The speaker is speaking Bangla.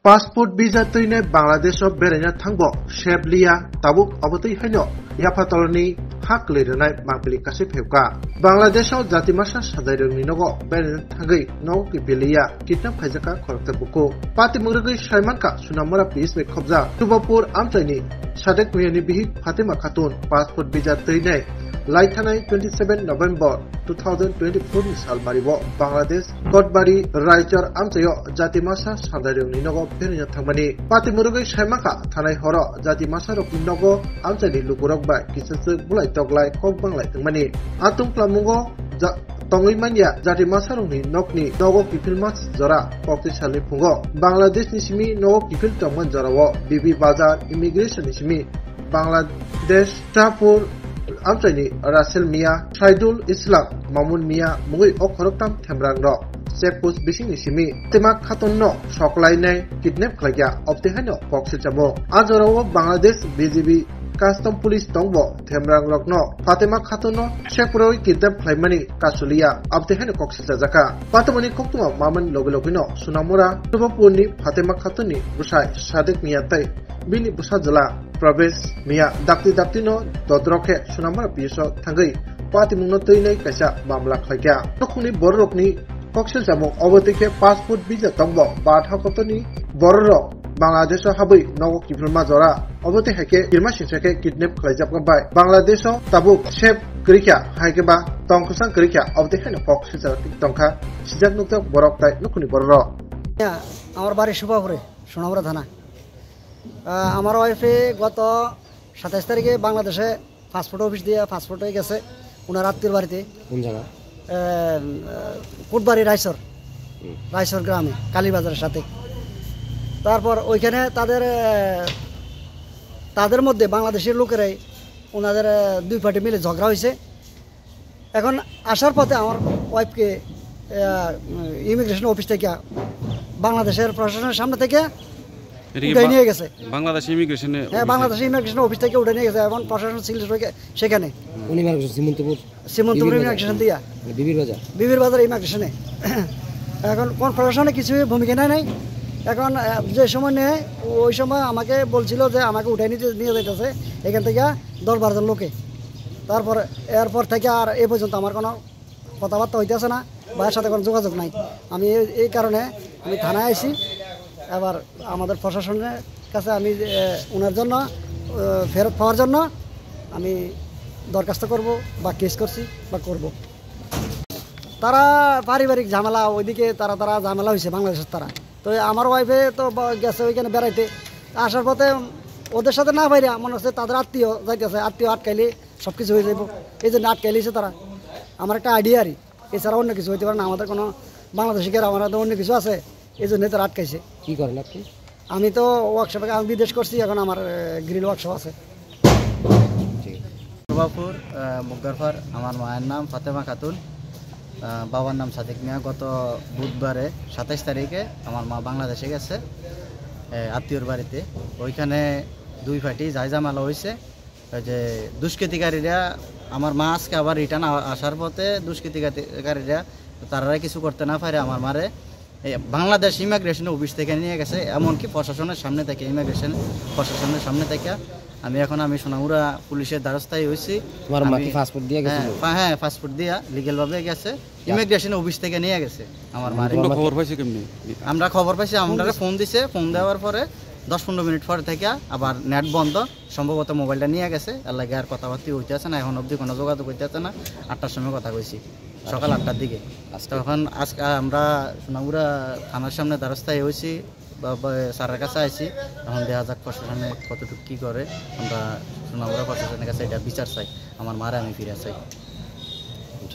पासपोर्ट वीजा तैने बांग्लादेश बेरायना थांगबो शेबलिया ताबुक अबतै हैनो याफातलनि हाक लिरनाय मांगलि कासे फेवका बांग्लादेशआव जातिमासा साजायरंनि नगो बेरायना थांगै नौ किबिलिया किडनैप खायजाका खरकते बुको पातिमुरगै सायमानका सुनामरा पुलिस बे खबजा तुबापुर आमचाइनि सादेक मियानि बिहि फातिमा खातुन पासपोर्ट वीजा तैने लाइथानाय 27 नवेम्बर 2024 नि सालमारिबो बांग्लादेश कटबारी रायचर आमचायो जातिमासा साजायरंनि नगो बेरायना थांमानि पातिमुरगै सायमाका थानाय हर जातिमासा रकनि नगो आमचाइनि लुगुरक बाय किससो बुलाय तगलाय खक बांलाय थांमानि आतुं क्लामुगो tongoi manya jati masarungni nokni nogo kifil mas jora pokti salni fungo Bangladesh ni simi nogo kifil tongman jorawo bibi bazar immigration ni simi Bangladesh Trapur amchaini Russell Mia Shaidul Islam Mamun Mia mugui okhoroktam themrang ro checkpost bising ni simi tema khaton no soklainai kidnap khlagya obtehano pokse chamo ajorawo Bangladesh BGB Custom Police tongbo themrang lokno Fatima Khatuno Sheproi kidnap khlaimani kasulia abtehane koksisa jaka patamani koktuma maman logino sunamura tubapurni Fatima Khatuni busai Sadek Miyatai bini busajala Pravesh Miya dakti no dodrokhe sunamura piso thangai patimungno toinai kaisa mamla khlaikya nokhuni borrokni koksil jamo obotike passport visa tongbo batha kotoni borro Bangladesh habai nogo kifilma jora obote hake kirma sinsake kidnap khlaijak bai Bangladesh tabuk shep krikya haike ba tongkusang krikya obote hane pok sija tongkha sijak nukta borok tai nukuni borro আমার বাড়ি সুপাপুরে সোনামুড়া থানা আমার ওয়াইফে গত 27 তারিখে বাংলাদেশে পাসপোর্ট অফিস দিয়ে পাসপোর্ট হয়ে গেছে ওনার আত্মীয়র বাড়িতে কোন জায়গা কোটবাড়ি রায়সর গ্রামে কালীবাজারের সাথে তারপর ওইখানে তাদের মধ্যে বাংলাদেশের লোকেরাই ওনাদের দুই পার্টি মিলে ঝগড়া হয়েছে এখন আসার পথে আমার ওয়াইফকে ইমিগ্রেশন অফিস থেকে বাংলাদেশের প্রশাসনের সামনে থেকে উঠে নিয়ে গেছে বাংলাদেশ ইমিগ্রেশন অফিস থেকে উঠে নিয়ে গেছে এবং প্রশাসন ছিল সেখানে সীমন্তপুর ইমিগ্রেশন দিয়া বিবির বাজার ইমিগ্রেশনে এখন কোন প্রশাসনে কিছু ভূমিকা নেয় এখন যে সময় নেয় ওই সময় আমাকে বলছিল যে আমাকে উঠাই নিয়ে যাইতেছে এখান থেকে 10-12 জন লোকে তারপর এরপর থেকে আর এই পর্যন্ত আমার কোনো কথাবার্তা হইতেছে না ভাইয়ের সাথে কোনো যোগাযোগ নাই আমি এই কারণে আমি থানায় আইছি এবার আমাদের প্রশাসনের কাছে আমি ওনার জন্য ফেরত পাওয়ার জন্য আমি দরখাস্ত করব বা কেস করছি বা করব তারা পারিবারিক ঝামেলা ওইদিকে তারা ঝামেলা হয়েছে বাংলাদেশের তারা তো আমার ওয়াইফে তো গেছে ওইখানে বেড়াইতে আসার পথে ওদের সাথে না বাইরে মনে হচ্ছে তাদের আত্মীয় যাইতেছে আত্মীয় আটকাইলে সব কিছু হয়ে যাবো এই জন্য আটকাইলেছে তারা আমার একটা আইডিয়া আরই এছাড়া অন্য কিছু হইতে পারে না আমাদের কোনো বাংলাদেশিকের আমার অন্য কিছু আছে এই জন্য তারা আটকাইছে কী করেন আপনি আমি তো ওয়ার্কশপে আমি বিদেশ করছি এখন আমার গ্রিল ওয়ার্কশপ আছে প্রভাপুর মুগ্গারফার আমার মায়ের নাম ফাতেমা খাতুন বাবার নাম সাদেক মিয়া গত বুধবারে 27 তারিখে আমার মা বাংলাদেশে গেছে আত্মীয়র বাড়িতে ওইখানে দুই পার্টি ঝামেলা হয়েছে যে দুষ্কৃতিকারীরা আমার মা আজকে আবার রিটার্ন আসার পথে দুষ্কৃতিকারীরা তারা কিছু করতে না পারে আমার মারে বাংলাদেশ ইমিগ্রেশন অফিস থেকে নিয়ে গেছে এমনকি প্রশাসনের সামনে থেকে ইমিগ্রেশন প্রশাসনের সামনে থেকে আমি সোনামুড়া পুলিশের দ্বারস্থায় হয়েছি পাসপোর্ট দিয়ে গেছে হ্যাঁ পাসপোর্ট দিয়া লিগেল ভাবে গেছে ইমিগ্রেশন অফিস থেকে নিয়ে গেছে আমার মারে আমরা খবর পাইছি আমরা ফোন দিছে ফোন দেওয়ার পরে 10-15 মিনিট পরে থেকে আবার নেট বন্ধ সম্ভবত মোবাইলটা নিয়ে গেছে এর লাগে আর কথাবার্তা হইতেছে না এখন অবধি কোনো যোগাযোগ হইতেছে না 8টার সময় কথা কইছি সকাল 8টার দিকে তখন আজকে আমরা সোনামুড়া থানার সামনে দ্বারস্থায় হয়েছি স্যারের কাছে আইছি এখন দেখা যাক প্রশাসনে কতটুকু কী করে আমরা সোনামুড়া প্রশাসনের কাছে এটা বিচার চাই আমার মারে আমি ফিরে চাই